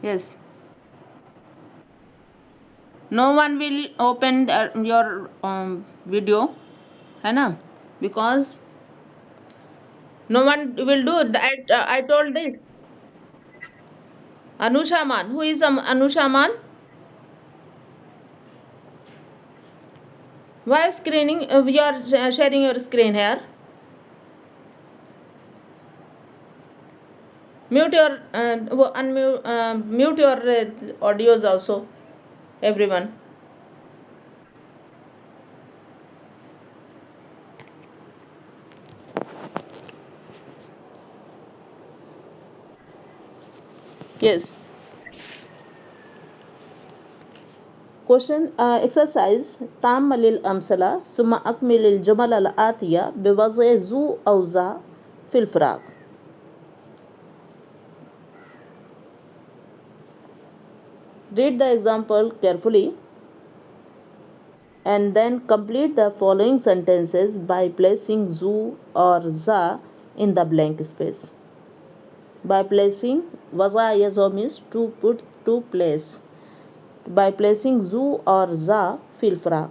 Yes. No one will open your video, है ना? Because no one will do that. I told this. Anusha Man. Who is Anusha Man? Why screening? You are sharing your screen here. Mute your unmute mute your audios also, everyone. Yes. Question exercise تعمل الأمثلة ثم أكمل الجمل الآتية بوضع ذو أو ذا في الفراغ. Read the example carefully and then complete the following sentences by placing ذو or ذا in the blank space. By placing وضع يضع means to put to place. By placing ذو or ذا في الفراغ.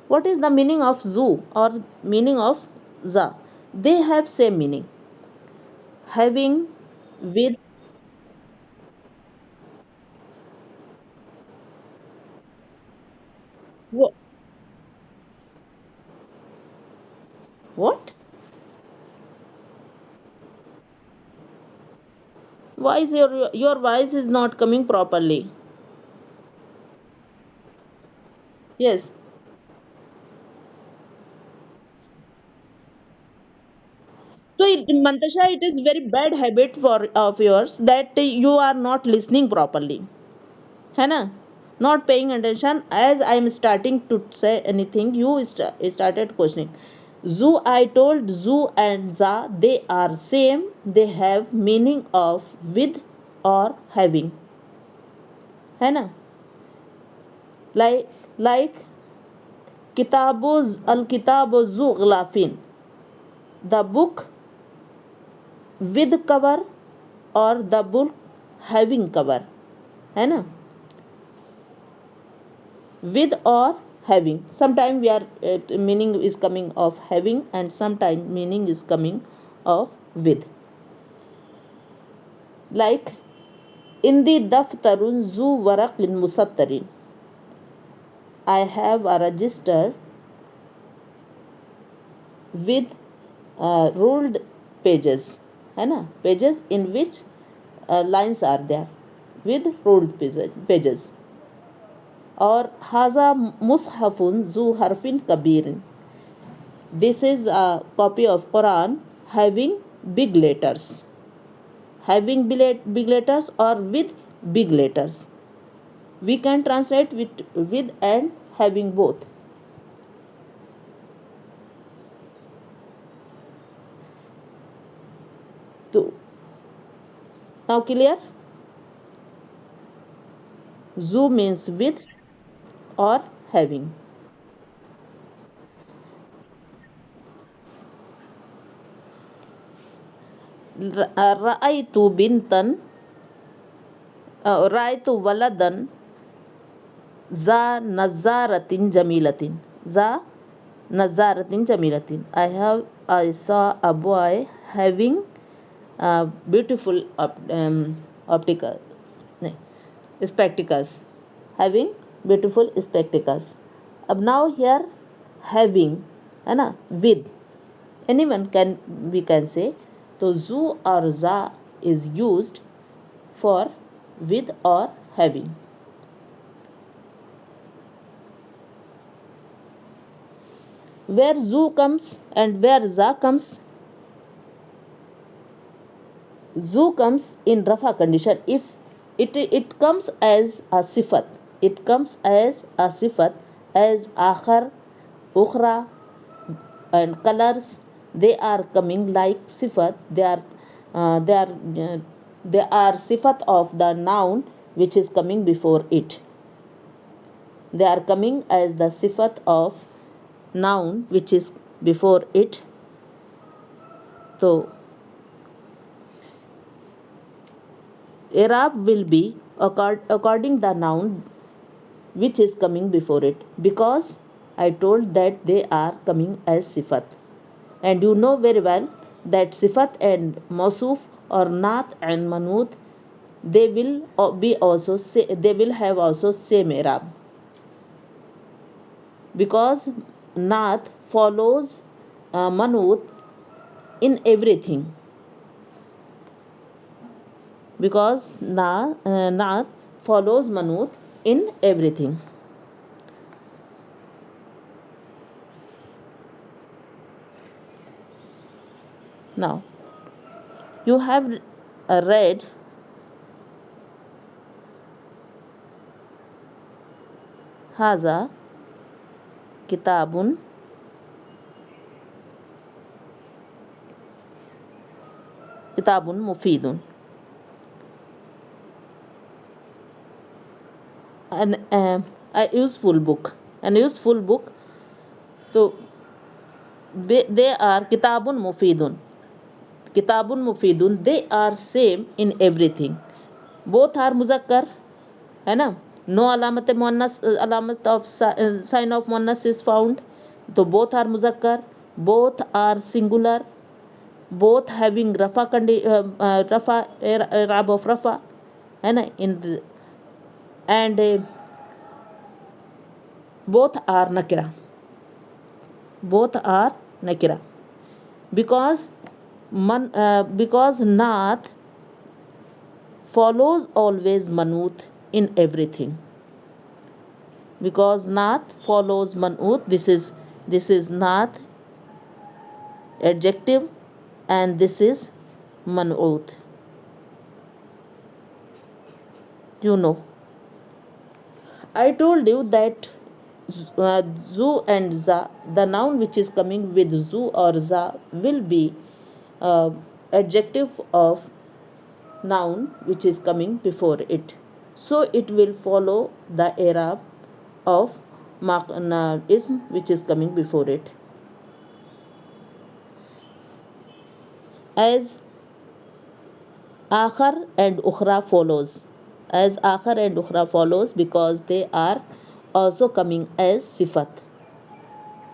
What is the meaning of ذو or meaning of ذا? They have same meaning. Having, with. What? Why is your voice is not coming properly? Yes. So, Mantasha, it is very bad habit for of yours that you are not listening properly. है ना? Not paying attention. As I am starting to say anything, you started questioning. Zoo, I told zoo and za, they are same. They have meaning of with or having. है ना? Like किताबो अल किताबो जू गलाफिन, the book with cover or the book having cover, है ना? With or having, sometime we are meaning is coming of having and sometime meaning is coming of with. Like indi daftarun zu waraqin musattarin, I have a register with ruled pages, है ना? Pages in which lines are there with ruled pages. और हाजा मुसहफुन जू हरफिन Kabir, this is a copy of Quran having big letters, having big letters or with big letters. We can translate with and having both. So now clear? Zoo means with or having. رأيت بنتا رأيت ولدا ذا نظارة جميلة, ذا نظارة جميلة, I saw a boy having beautiful optical spectacles, having beautiful spectacles. अब now here having, है ना? With, anyone can, we can say. तो zu or za is used for with or having. Where zu comes and where za comes? Zu comes in rafa condition if it comes as a sifat. It comes as a sifat, as akhar, ukhra and colors. They are coming like sifat. They are sifat of the noun which is coming before it. They are coming as the sifat of noun which is before it. So I'rab will be according the noun which is coming before it, because I told that they are coming as sifat. And you know very well that sifat and mausuf or naat and manut, they will be also they will have also same i'rab, because naat follows manut in everything, because naat follows manut in everything. Now you have read haza kitabun, kitabun mufidun, a useful book, an useful book. So they are kitabun mufidun, kitabun mufidun, they are same in everything. Both are muzakkar, है ना, no alamat muannas, alamat of sign of muannas is found. So both are muzakkar, both are singular, both having rafa rab of rafa, है ना, in and both are nakira, both are nakira, because because naat follows always manut in everything, because naat follows manut. This is naat adjective, and this is manut, you know. I told you that zu and za, the noun which is coming with zu or za will be uh, adjective of noun which is coming before it, so it will follow the i'rab of ism which is coming before it, as akhar and ukhra follows, as akhar and ukhra follows, because they are also coming as sifat,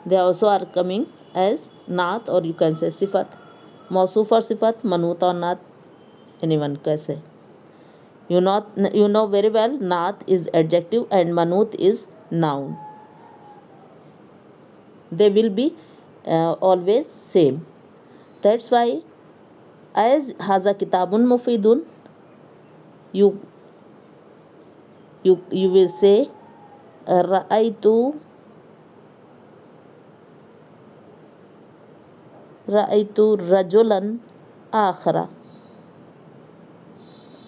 they also are coming as naat, or you can say sifat, mausuf or sifat, manut or naat, anyone can say. You know very well naat is adjective and manut is noun, they will be always same. That's why as haza kitabun mufidun, you you will say ra'aitu ra'aitu rajulan akhara,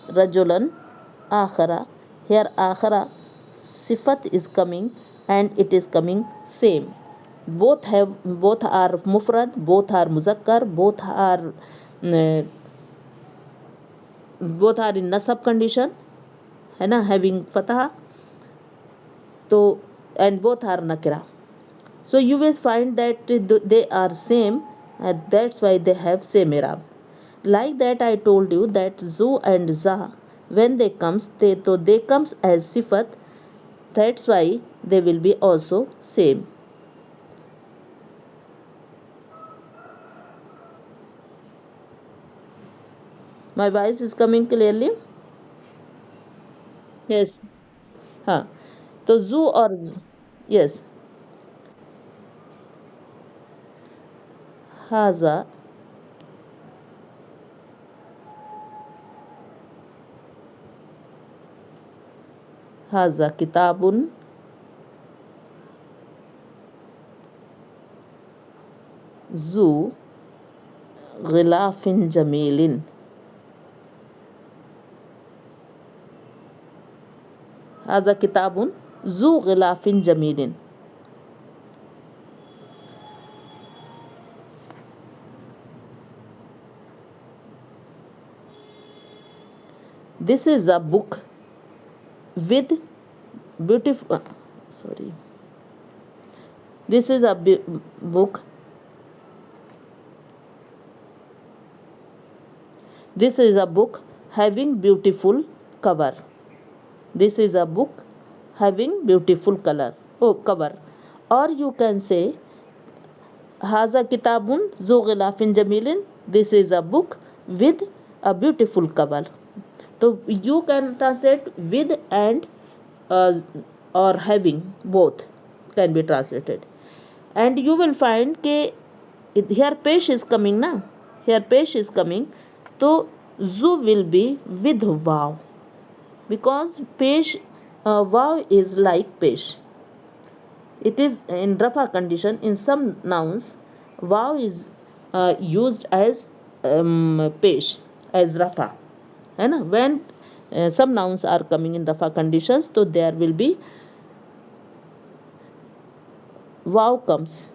rajulan akhara. Here akhara sifat is coming, and it is coming same. Both are mufrad, both are muzakkar, uh, both are in nasab condition, है ना, having fatah. So and both are nakira, so you will find that they are same, and that's why they have same i'rab. Like that I told you that zu and za, when they comes as sifat, that's why they will be also same. My voice is coming clearly? Yes. हाँ, तो zu or yes, haza haza kitabun zu ghilafin jamilin, haza kitabun zu ghilafin jamilin. This is a book with beautiful sorry, this is a book, this is a book having beautiful cover. This is a book having beautiful cover. Or you can say Haza Kitabun Zu Ghilafin Jamilin. This is a book with a beautiful cover. So you can translate with and uh, or having, both can be translated. And you will find ke here pesh is coming na, here pesh is coming, so zu will be with wow, because pesh wow is like pesh. It is in rafa condition. In some nouns wow is used as pesh, as rafa, है ना. When some nouns are coming in rafa conditions, so there will be wow comes.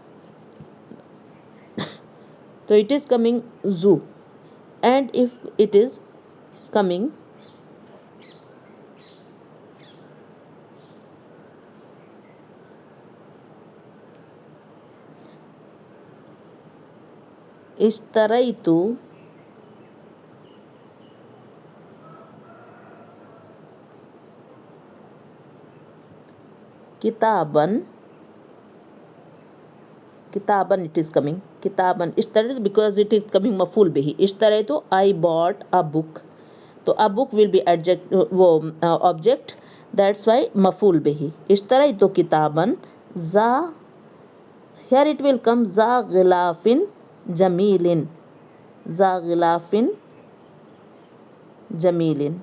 So it is coming zoo. And if it is coming ishtaraitu kitaban, kitaban it is coming, kitaban ishtaraitu, because it is coming maful bihi. Ishtaraitu, I bought a book. So a book will be object, that's why maful bihi. Ishtaraitu kitaban za, here it will come za ghilafin jamilin, za ghilafin jamilin.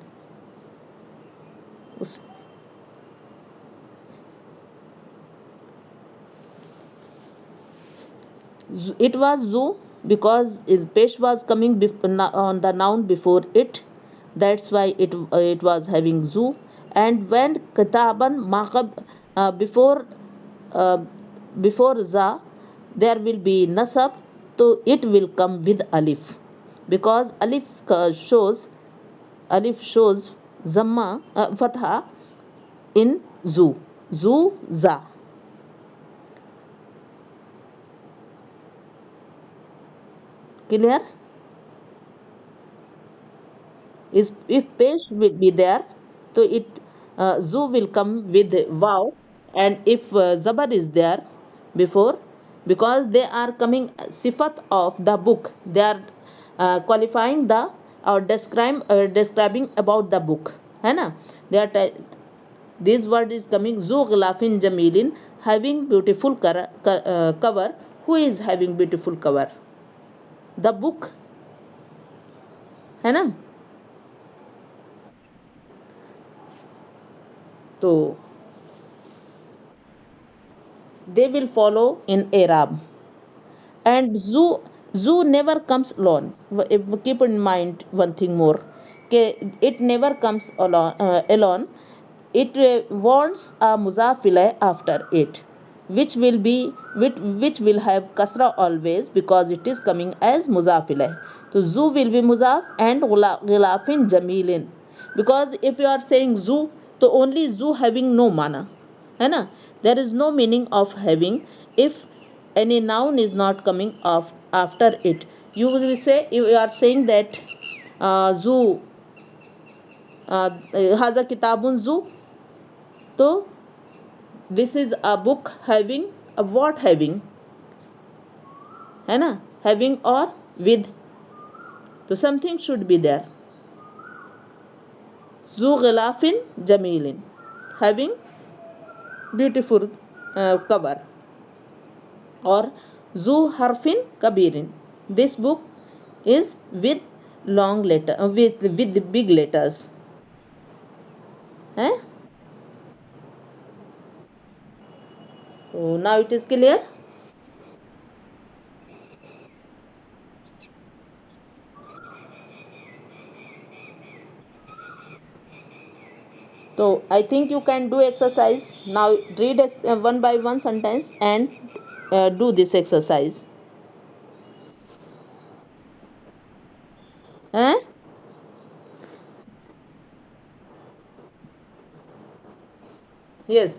It was zoo because pesh was coming on the noun before it, that's why it was having zoo. And when kitaban maqab before uh, before za there will be nasab, so it will come with alif, because alif shows zamma fatha in zoo, zoo za. Clear? Is if pesh will be there, so it zu will come with wow. And if zabar is there before, because they are coming sifat of the book, they are qualifying the or describing about the book, है ना. they are this word is coming zu ghilafin jamilin, having beautiful cover. Who is having beautiful cover? The book, है ना. तो they will follow in Arab. And zoo never comes alone. Keep in mind one thing more, it never comes alone. It wants a muzafile after it, which will have kasra always, because it is coming as muzafile. So zoo will be muzaf and ghilafin jamilin, because if you are saying zoo, so only zoo having no mana, है ना. There is no meaning of having if any noun is not coming after it. You will say, you are saying that zoo haza kitabun zoo, so this is a book having a what having, है ना, having or with, so something should be there. Zu ghilafin jamilin, having beautiful cover. Or zu harfin kabirin, this book is with long letter with big letters, eh? So now it is clear. So I think you can do exercise now. Read one by one sentence and do this exercise, eh? Yes.